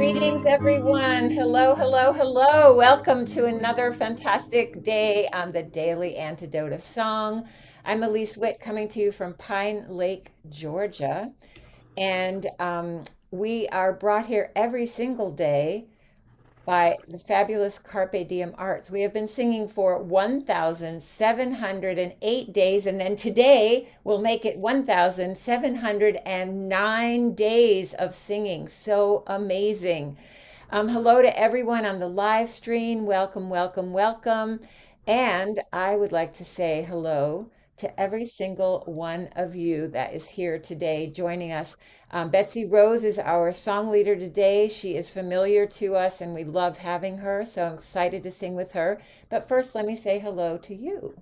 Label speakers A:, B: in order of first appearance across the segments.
A: Greetings, everyone. Hello, hello, hello. Welcome to another fantastic day on the Daily Antidote of Song. I'm Elise Witt coming to you from Pine Lake, Georgia. And we are brought here every single day by the fabulous Carpe Diem Arts. We have been singing for 1,708 days, and then today we'll make it 1,709 days of singing. So amazing. Hello to everyone on the live stream. Welcome, welcome, welcome. And I would like to say hello to every single one of you that is here today joining us. Betsy Rose is our song leader today. She is familiar to us and we love having her, so I'm excited to sing with her. But first, let me say hello to you.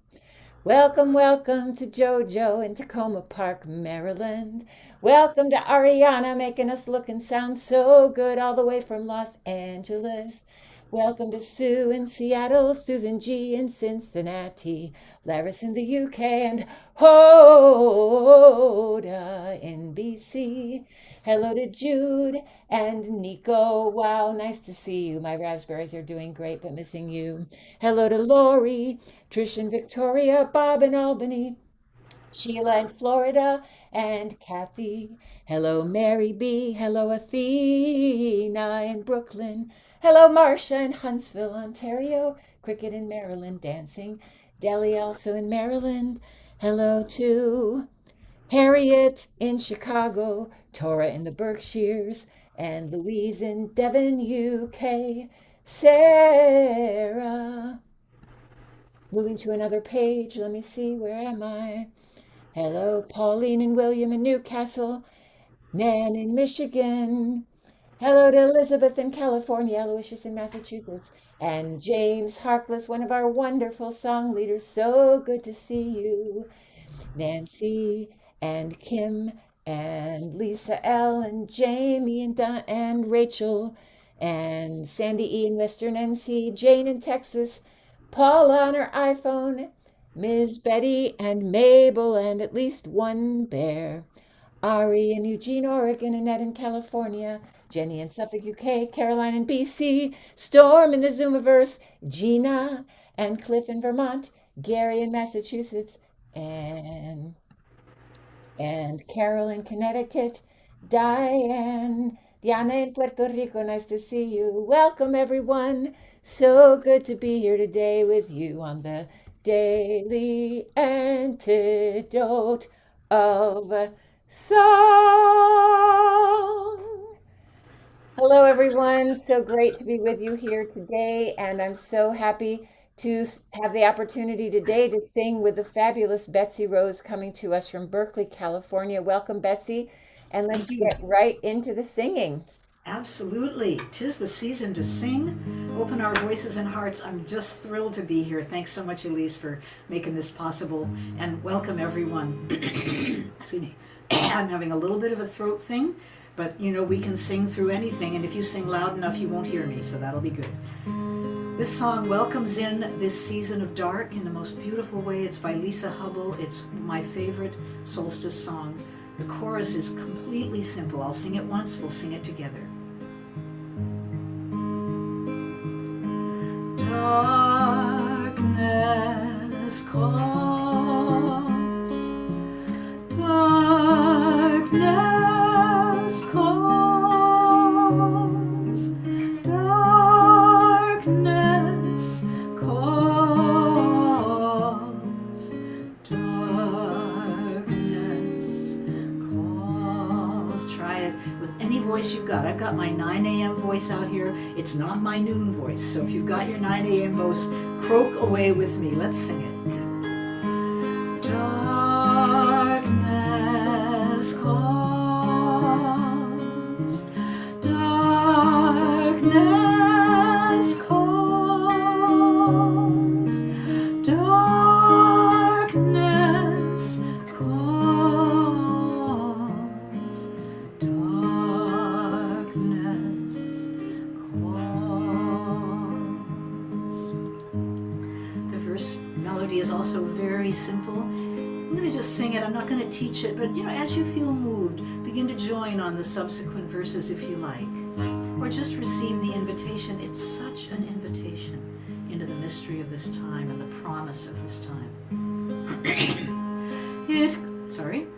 A: Welcome, welcome to JoJo in Tacoma Park, Maryland. Welcome to Ariana making us look and sound so good all the way from Los Angeles. Welcome to Sue in Seattle, Susan G in Cincinnati, Laris in the UK, and Hoda in BC. Hello to Jude and Nico. Wow, nice to see you. My raspberries are doing great, but missing you. Hello to Lori, Trish and Victoria, Bob in Albany, Sheila in Florida, and Kathy. Hello, Mary B. Hello, Athena in Brooklyn. Hello, Marcia in Huntsville, Ontario. Cricket in Maryland, dancing. Delhi also in Maryland. Hello to Harriet in Chicago, Tora in the Berkshires, and Louise in Devon, UK. Sarah. Moving to another page. Let me see, where am I? Hello, Pauline and William in Newcastle, Nan in Michigan. Hello to Elizabeth in California, Aloysius in Massachusetts, and James Harkless, one of our wonderful song leaders. So good to see you. Nancy and Kim and Lisa L and Jamie and Rachel and Sandy E in Western NC, Jane in Texas, Paula on her iPhone, Ms. Betty and Mabel and at least one bear, Ari in Eugene, Oregon, Annette in California, Jenny in Suffolk, UK, Caroline in BC, Storm in the Zoomiverse, Gina and Cliff in Vermont, Gary in Massachusetts, and Carol in Connecticut, Diana in Puerto Rico. Nice to see you. Welcome, everyone. So good to be here today with you on the Daily Antidote of Song. Hello, everyone. So great to be with you here today, and I'm so happy to have the opportunity today to sing with the fabulous Betsy Rose coming to us from Berkeley, California. Welcome, Betsy, and let's
B: Thank you.
A: get right into the singing.
B: Absolutely. 'Tis the season to sing, open our voices and hearts. I'm just thrilled to be here. Thanks so much, Elise, for making this possible. And welcome, everyone. Excuse me. I'm having a little bit of a throat thing, but we can sing through anything. And if you sing loud enough, you won't hear me, so that'll be good. This song welcomes in this season of dark in the most beautiful way. It's by Lisa Hubbell. It's my favorite solstice song. The chorus is completely simple. I'll sing it once, we'll sing it together. Darkness calls, darkness calls, darkness calls, darkness calls. Try it with any voice you've got. I've got my 9 a.m. voice out here. It's not my noon voice. So if you've got your 9 a.m. voice, croak away with me. Let's sing it. Darkness calls, darkness calls, darkness calls, darkness calls. The verse melody is also very simple. I'm going to just sing it. I'm not going to teach it, but as you feel moved, begin to join on the subsequent verses if you like. or just receive the invitation. It's such an invitation into the mystery of this time and the promise of this time. Sorry.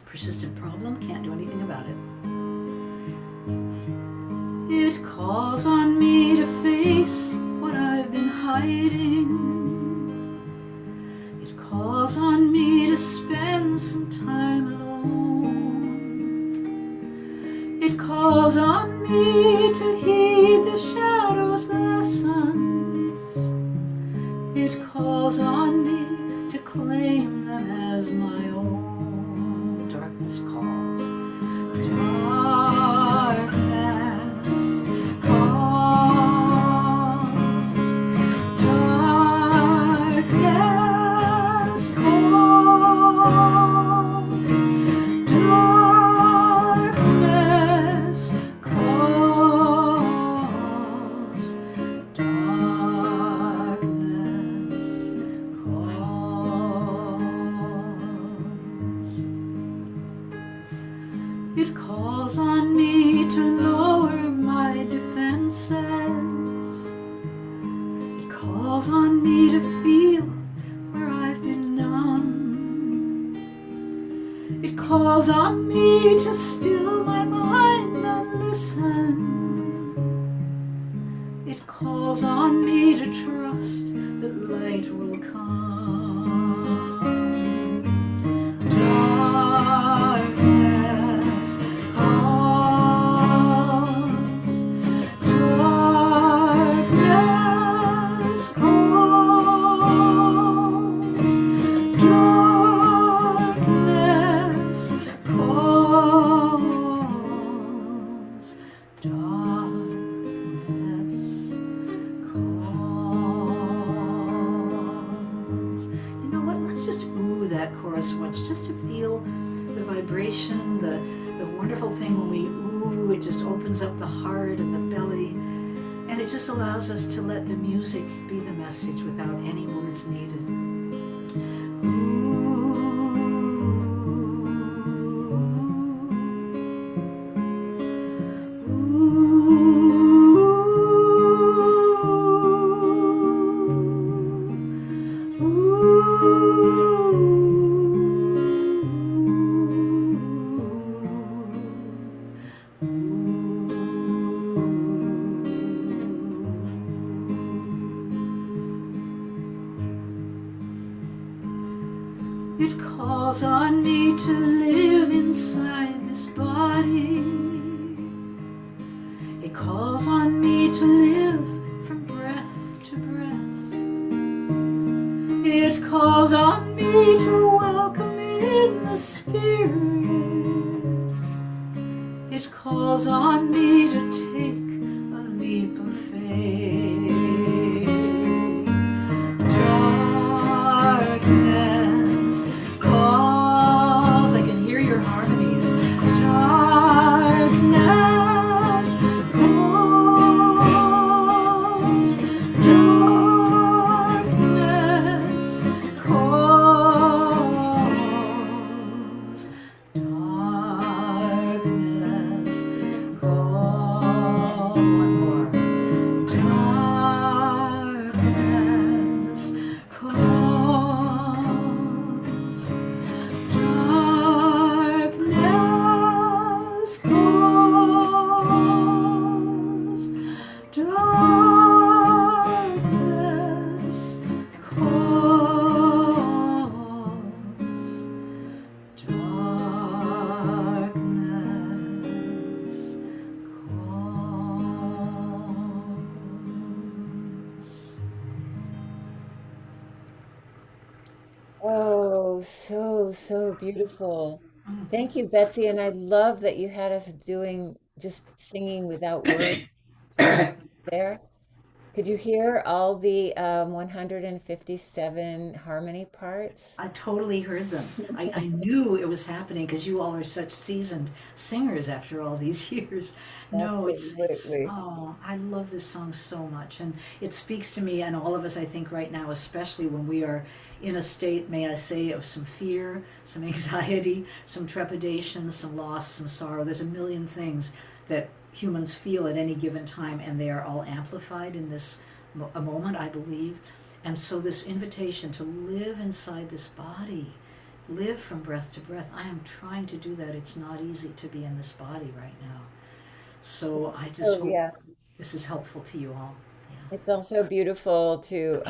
B: Persistent problem, can't do anything about it. It calls on me to face what I've been hiding. It calls on me to spend some time alone. It calls on me to heed the shadow's lessons. It calls on me to claim them as my own. Darkness calls. Darkness calls. Darkness calls. Darkness calls. Darkness calls. It calls on me to lower my defenses. It calls on me to feel where I've been numb. It calls on me to still my mind and listen. It calls on me to trust that light will come. Darkness calls. Darkness calls. Darkness calls. Darkness calls. You know what? Let's just ooh that chorus once, just to feel the vibration, the wonderful thing when we ooh, it just opens up the heart and the belly, and it just allows us to let the music be the message without any words needed. It calls on me to live inside this body. It calls on me to live from breath to breath. It calls on me to welcome in the spirit. It calls on me to take a leap of faith. Darkness calls. I can hear your harmonies. Darkness calls. Darkness calls. Darkness calls. One more. Darkness calls. Darkness calls. Darkness calls. Darkness calls.
A: Oh, so beautiful. Thank you, Betsy. And I love that you had us doing just singing without words there. Could you hear all the 157 harmony parts?
B: I totally heard them. I knew it was happening because you all are such seasoned singers after all these years. No, it's
A: Absolutely.
B: oh, I love this song so much, and it speaks to me and all of us, I think, right now, especially when we are in a state, may I say, of some fear, some anxiety, some trepidation, some loss, some sorrow. There's a million things that humans feel at any given time, and they are all amplified in this a moment, I believe. And so, this invitation to live inside this body, live from breath to breath, I am trying to do that. It's not easy to be in this body right now. So, I just
A: Oh,
B: hope
A: yeah.
B: this is helpful to you all.
A: It's also beautiful to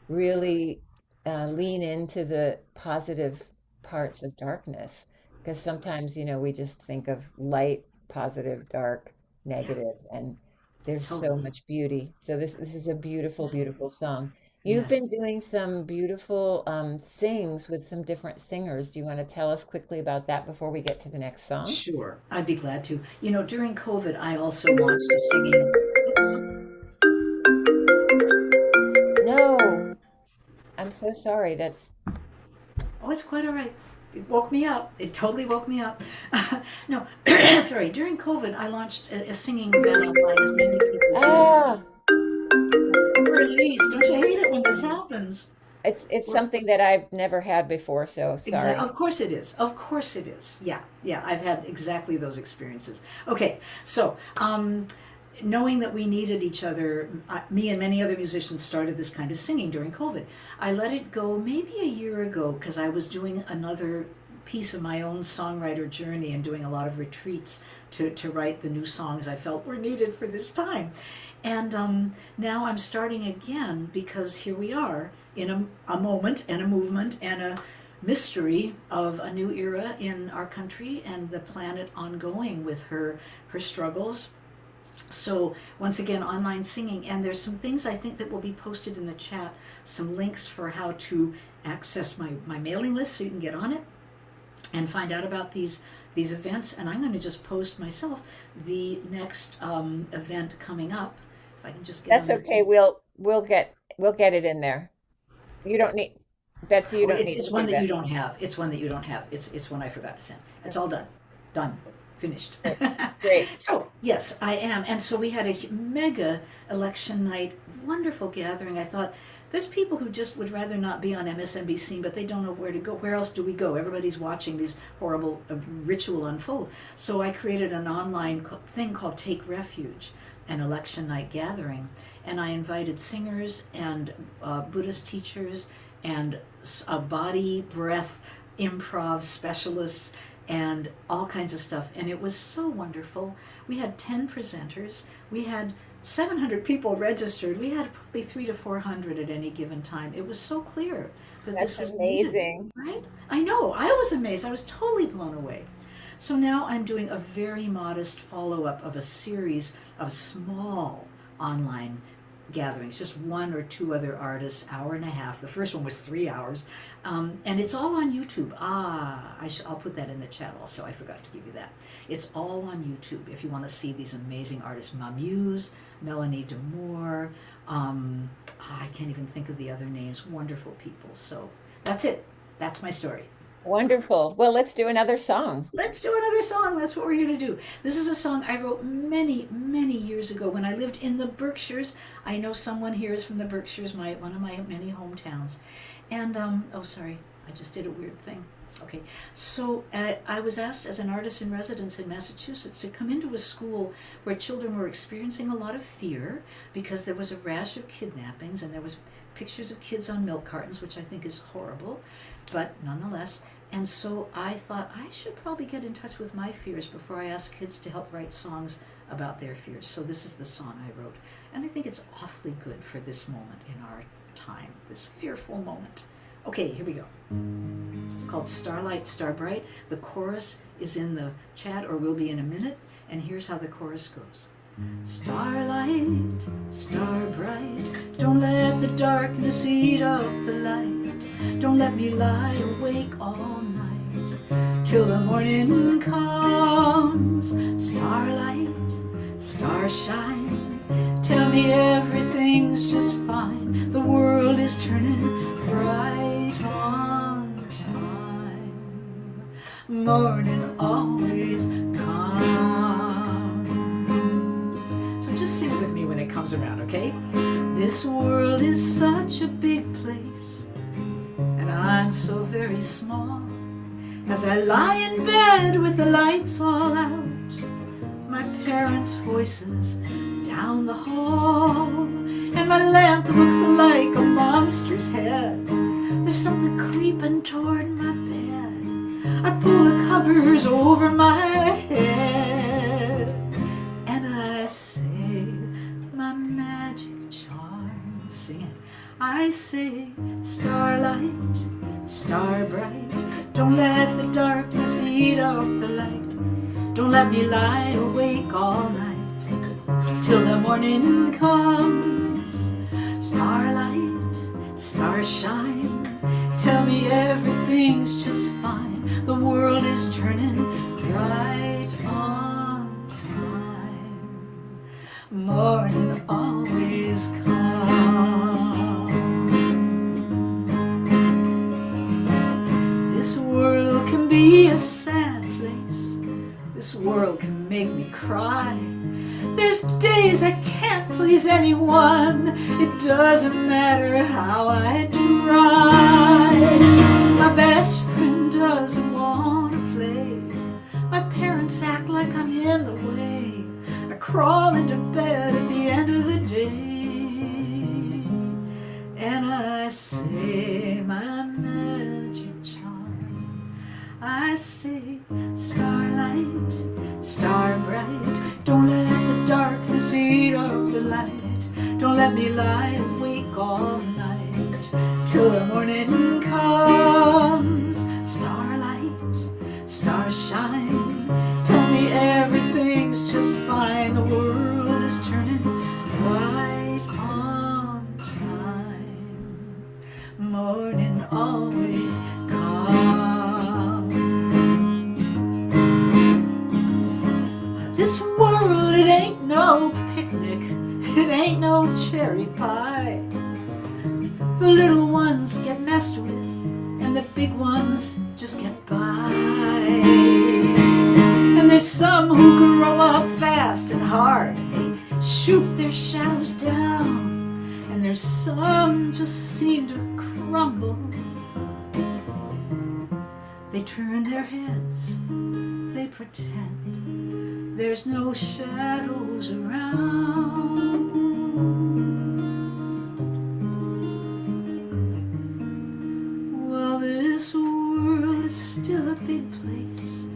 A: really lean into the positive parts of darkness because sometimes, we just think of light, positive, dark,
B: Yeah, yeah,
A: negative, and there's so
B: totally.
A: much beauty. So this is a beautiful,
B: Isn't it?
A: beautiful song. You've been
B: Yes.
A: doing some beautiful sings with some different singers. Do you want to tell us quickly about that before we get to the next song?
B: Sure, I'd be glad to. During COVID, I also launched a singing. Oops.
A: No, I'm so sorry. That's
B: Oh, it's quite all right. It woke me up. It totally woke me up. No, sorry. During COVID, I launched a singing event online, as many people did.
A: ah.
B: Or at least, don't you hate it when this happens?
A: It's
B: Or,
A: something that I've never had before, so sorry.
B: Of course it is. Of course it is. Yeah, yeah. I've had exactly those experiences. Okay, so knowing that we needed each other, me and many other musicians started this kind of singing during COVID. I let it go maybe a year ago because I was doing another piece of my own songwriter journey and doing a lot of retreats to write the new songs I felt were needed for this time. And now I'm starting again because here we are in a moment and a movement and a mystery of a new era in our country and the planet ongoing with her struggles. So once again, online singing, and there's some things I think that will be posted in the chat, some links for how to access my mailing list so you can get on it and find out about these events. And I'm going to just post myself the next event coming up. If I can just get
A: That's
B: on the
A: okay.
B: tape.
A: We'll get it in there. You don't need Betsy, you
B: Oh,
A: don't
B: it's,
A: need to
B: it's
A: do
B: one that you
A: that.
B: don't have. It's one that you don't have. It's one I forgot to send. It's all done. Done. Finished.
A: Great. Great.
B: So, yes, I am. And so we had a mega election night, wonderful gathering. I thought, there's people who just would rather not be on MSNBC, but they don't know where to go. Where else do we go? Everybody's watching these horrible ritual unfold. So I created an online thing called Take Refuge, an election night gathering. And I invited singers and Buddhist teachers and body, breath, improv specialists and all kinds of stuff. And it was so wonderful. We had 10 presenters. We had 700 people registered. We had probably 300 to 400 at any given time. It was so clear that
A: That's
B: this was needed,
A: amazing.
B: right? I know. I was amazed. I was totally blown away. So now I'm doing a very modest follow up of a series of small online gatherings, just one or two other artists, hour and a half. The first one was 3 hours, and it's all on YouTube. I'll put that in the chat also. I forgot to give you that. It's all on YouTube if you want to see these amazing artists: Mamuse, Melanie Demore. I can't even think of the other names. Wonderful people. So that's it. That's my story.
A: Wonderful. Well, let's do another song.
B: Let's do another song. That's what we're here to do. This is a song I wrote many, many years ago when I lived in the Berkshires. I know someone here is from the Berkshires, one of my many hometowns. And, oh, sorry, I just did a weird thing. Okay, so I was asked as an artist in residence in Massachusetts to come into a school where children were experiencing a lot of fear because there was a rash of kidnappings and there was pictures of kids on milk cartons, which I think is horrible, but nonetheless. And so I thought I should probably get in touch with my fears before I ask kids to help write songs about their fears. So this is the song I wrote. And I think it's awfully good for this moment in our time, this fearful moment. Okay, here we go. It's called Starlight Starbright. The chorus is in the chat or will be in a minute. And here's how the chorus goes. Starlight, star bright, don't let the darkness eat up the light. Don't let me lie awake all night till the morning comes. Starlight, starshine, tell me everything This world is such a big place, and I'm so very small. As I lie in bed with the lights all out, my parents' voices down the hall, and my lamp looks like a monster's head. There's something creeping toward my bed. I pull the covers over my head, and I say my magic charm. Sing it. I say, starlight, starbright, don't let the darkness eat up the light. Don't let me lie awake all night till the morning comes. Starlight, starshine, tell me everything's just fine. The world is turning right on time. Morning always comes. This world can be a sad place. This world can make me cry. There's days I can't please anyone. It doesn't matter how I try. My best friend doesn't want to play. My parents act like I'm in the way. I crawl into bed at the end of the day, and I say my magic charm. I say, starlight, starbright, don't let the darkness eat up the light. Don't let me lie awake all night till the morning comes. Starlight, starshine, tell me everything's just fine. The world is turning right on time. Morning always comes. This world, it ain't no picnic, it ain't no cherry pie. The little ones get messed with, and the big ones just get by. And there's some who grow up fast and hard, they shoot their shadows down. And there's some just seem to crumble. They turn their heads, they pretend there's no shadows around. Well, this world is still a big place,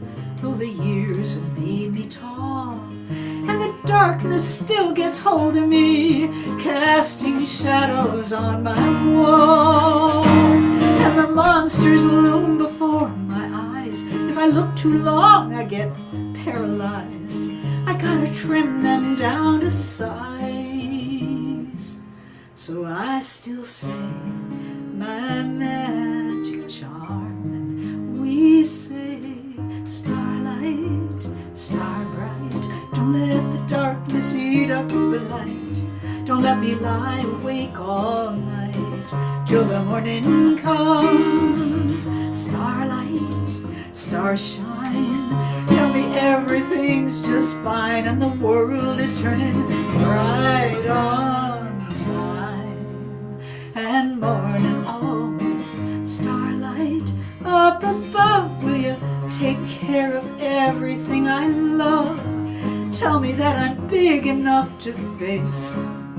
B: though the years have made me tall, and the darkness still gets hold of me, casting shadows on my wall. And the monsters loom before my eyes. If I look too long, I get paralyzed. I gotta trim them down to size. So I still say my magic charm, and we say, starlight, starbright, don't let the darkness eat up the light. Don't let me lie awake all night till the morning comes. Starlight, starshine, tell me everything's just fine, and the world is turning right on time. And morning always, starlight, up above, will you take care of everything I love? Tell me that I'm big enough to face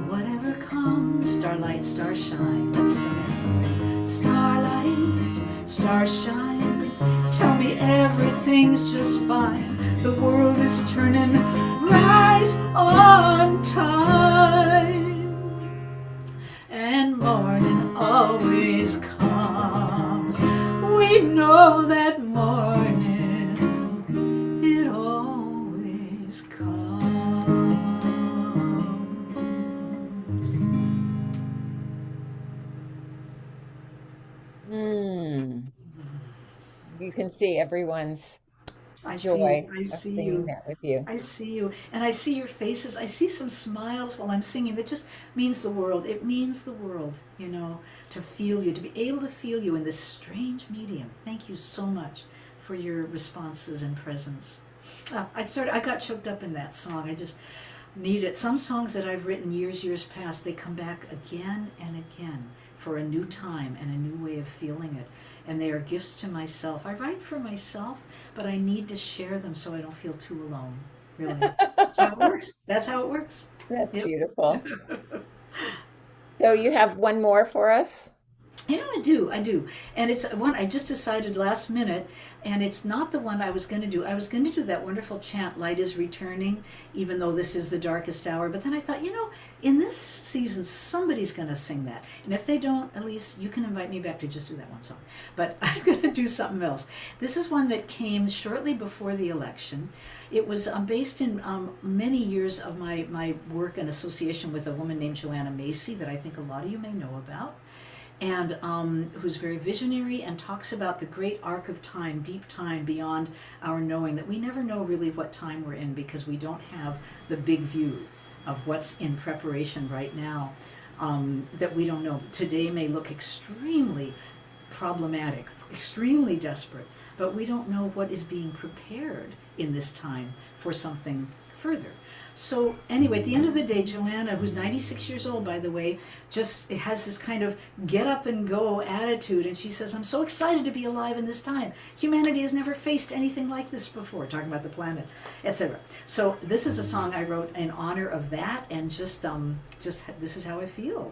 B: whatever comes. Starlight, starshine, let's sing it. Starlight, starshine, tell me everything's just fine. The world is turning right on time. And morning always comes. We know that morning, it always comes.
A: You can see everyone's
B: I
A: joy
B: see
A: of singing that with you.
B: I see you. And I see your faces. I see some smiles while I'm singing. That just means the world. It means the world, you know, to feel you, to be able to feel you in this strange medium. Thank you so much for your responses and presence. I got choked up in that song. Need it. Some songs that I've written years past, they come back again and again for a new time and a new way of feeling it. And they are gifts to myself. I write for myself, but I need to share them so I don't feel too alone. Really. That's how it works. That's how it works.
A: That's
B: Yep.
A: beautiful. So you have one more for us?
B: I do. And it's one I just decided last minute, and it's not the one I was going to do. I was going to do that wonderful chant, Light is Returning, even though this is the darkest hour. But then I thought, in this season, somebody's going to sing that. And if they don't, at least you can invite me back to just do that one song. But I'm going to do something else. This is one that came shortly before the election. It was based in many years of my work and association with a woman named Joanna Macy that I think a lot of you may know about, and who's very visionary and talks about the great arc of time, deep time beyond our knowing, that we never know really what time we're in because we don't have the big view of what's in preparation right now, that we don't know. Today may look extremely problematic, extremely desperate, but we don't know what is being prepared in this time for something further. So anyway, at the end of the day, Joanna, who's 96 years old, by the way, just has this kind of get up and go attitude. And she says, I'm so excited to be alive in this time. Humanity has never faced anything like this before, talking about the planet, etc. So this is a song I wrote in honor of that, and just this is how I feel.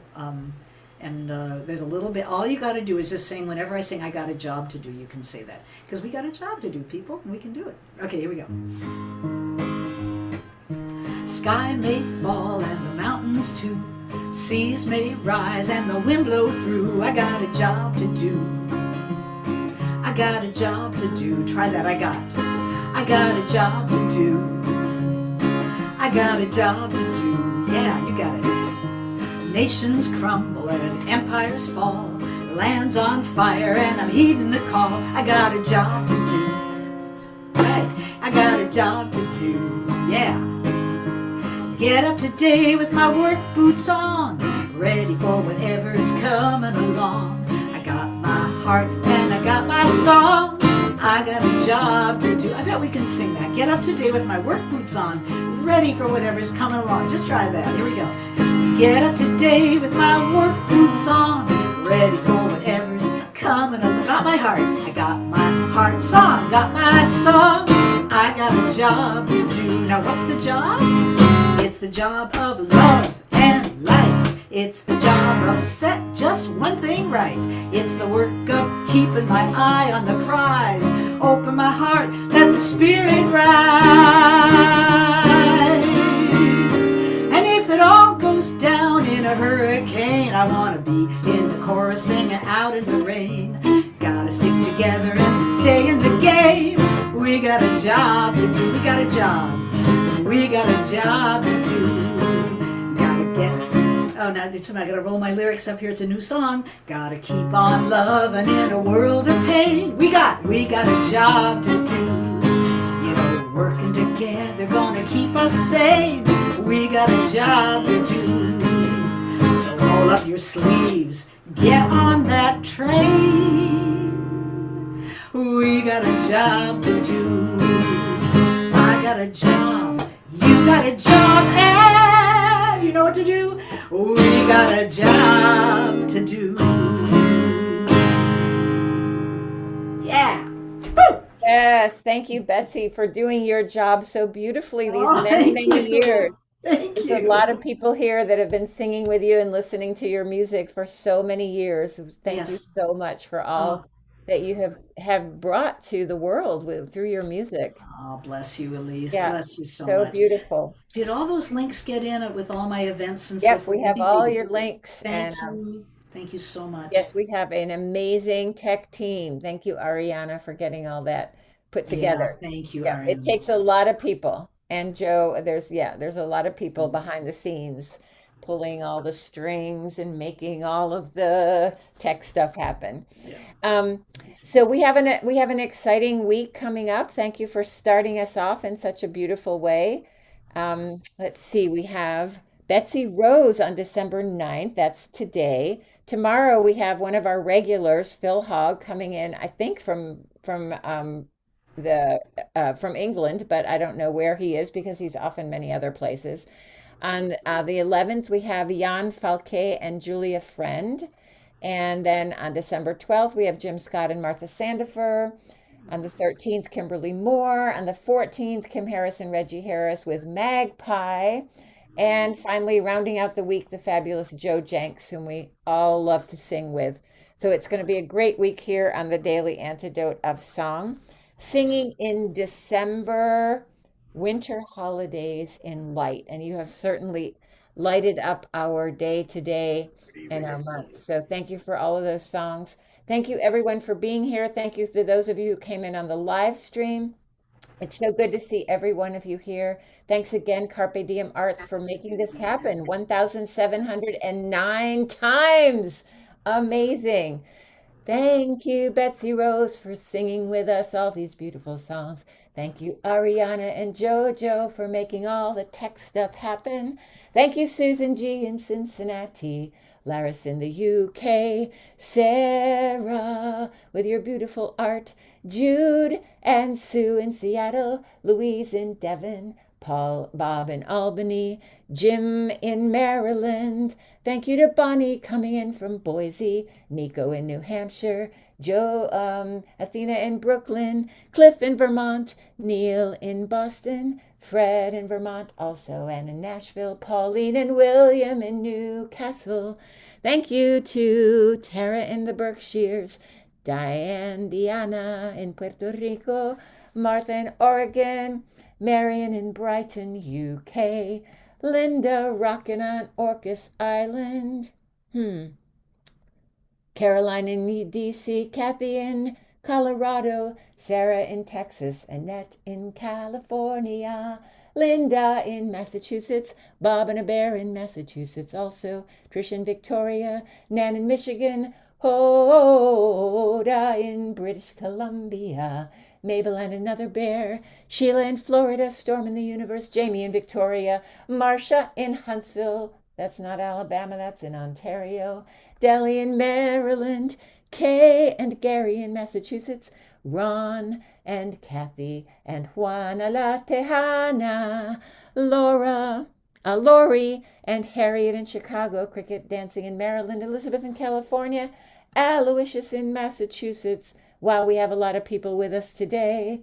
B: And there's a little bit, all you got to do is just sing, whenever I sing, I got a job to do, you can say that. Because we got a job to do, people, and we can do it. Okay, here we go. Sky may fall and the mountains too. Seas may rise and the wind blow through. I got a job to do. I got a job to do. Try that, I got a job to do. I got a job to do. Yeah, you got it. Nations crumble and empires fall. The land's on fire and I'm heeding the call. I got a job to do. Right, I got a job to do. Yeah. Get up today with my work boots on, ready for whatever's coming along. I got my heart and I got my song. I got a job to do. I bet we can sing that. Get up today with my work boots on, ready for whatever's coming along. Just try that. Here we go. Get up today with my work boots on, ready for whatever's coming along. Got my heart. I got my heart song. Got my song. I got a job to do. Now what's the job? It's the job of love and light. It's the job of set just one thing right. It's the work of keeping my eye on the prize. Open my heart, let the spirit rise. And if it all goes down in a hurricane, I want to be in the chorus singing out in the rain. Gotta stick together and stay in the game. We got a job to do. We got a job. We got a job to do. Gotta get. Oh, now I gotta roll my lyrics up here. It's a new song. Gotta keep on loving in a world of pain. We got a job to do. Working together, gonna keep us sane. We got a job to do. So roll up your sleeves, get on that train. We got a job to do. I got a job. You got a job, and you know what to do. We got a job to do. Yeah. Woo!
A: Yes, thank you, Betsy, for doing your job so beautifully these
B: Oh,
A: many,
B: thank
A: many
B: you.
A: years.
B: Thank
A: There's a
B: you.
A: lot of people here that have been singing with you and listening to your music for so many years. Thank you
B: Yes.
A: so much for
B: Oh,
A: all that you have brought to the world through your music.
B: oh, bless you, Elise.
A: Yeah,
B: Bless you so
A: so
B: much.
A: beautiful.
B: Did all those links get in with all my events and so
A: Yep,
B: forth?
A: we
B: I
A: have
B: think they
A: all
B: did.
A: your links, and
B: Thank you. Thank you so much.
A: yes, we have an amazing tech team. Thank you, Ariana, for getting all that put
B: Yeah,
A: together.
B: thank you,
A: Yeah, it
B: Ariane.
A: takes a lot of people. And Joe, there's a lot of people behind the scenes pulling all the strings and making all of the tech stuff happen.
B: Yeah.
A: So we have an exciting week coming up. Thank you for starting us off in such a beautiful way. Let's see, we have Betsy Rose on December 9th. That's today. Tomorrow we have one of our regulars, Phil Hogg, coming in, I think from the from England, but I don't know where he is because he's off in many other places. On the 11th, we have Jan Falke and Julia Friend. And then on December 12th, we have Jim Scott and Martha Sandifer. On the 13th, Kimberly Moore. On the 14th, Kim Harris and Reggie Harris with Magpie. And finally, rounding out the week, the fabulous Joe Jenks, whom we all love to sing with. So it's going to be a great week here on the Daily Antidote of Song. Singing in December, winter holidays in light. And you have certainly lighted up our day today and our month. So thank you for all of those songs. Thank you, everyone, for being here. Thank you to those of you who came in on the live stream. It's so good to see every one of you here. Thanks again, Carpe Diem Arts, for making this happen 1,709 times. Amazing. Thank you, Betsy Rose, for singing with us all these beautiful songs. Thank you, Ariana and JoJo, for making all the tech stuff happen. Thank you, Susan G. in Cincinnati, Laris in the UK, Sarah with your beautiful art, Jude and Sue in Seattle, Louise in Devon, Paul, Bob in Albany, Jim in Maryland. Thank you to Bonnie coming in from Boise, Nico in New Hampshire, Joe, Athena in Brooklyn, Cliff in Vermont, Neil in Boston, Fred in Vermont also, and in Nashville, Pauline and William in Newcastle. Thank you to Tara in the Berkshires, Diana in Puerto Rico, Martha in Oregon, Marion in Brighton, UK, Linda rocking on Orcas Island, Caroline in DC, Kathy in Colorado, Sarah in Texas, Annette in California, Linda in Massachusetts, Bob and a Bear in Massachusetts also, Trish in Victoria, Nan in Michigan, Hoda in British Columbia, Mabel and another bear, Sheila in Florida, Storm in the Universe, Jamie in Victoria, Marcia in Huntsville, that's not Alabama, that's in Ontario, Delhi in Maryland, Kay and Gary in Massachusetts, Ron and Kathy and Juana La Tejana, Lori and Harriet in Chicago, Cricket dancing in Maryland, Elizabeth in California, Aloysius in Massachusetts. Wow, we have a lot of people with us today.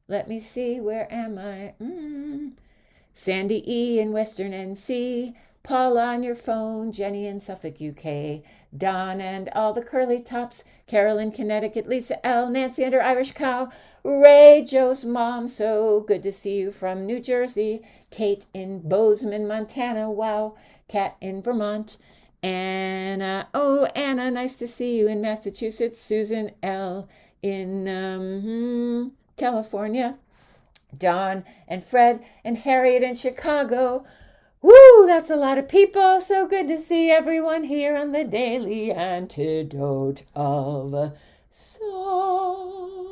A: Let me see, where am I? Sandy E. in Western NC, Paula on your phone, Jenny in Suffolk, UK, Don and all the curly tops, Carol in Connecticut, Lisa L., Nancy and her Irish cow, Ray, Joe's mom, so good to see you from New Jersey, Kate in Bozeman, Montana, wow, Kat in Vermont, Anna, oh, Anna, nice to see you in Massachusetts, Susan L. in California, Don and Fred and Harriet in Chicago. Woo, that's a lot of people. So good to see everyone here on the Daily Antidote of Song.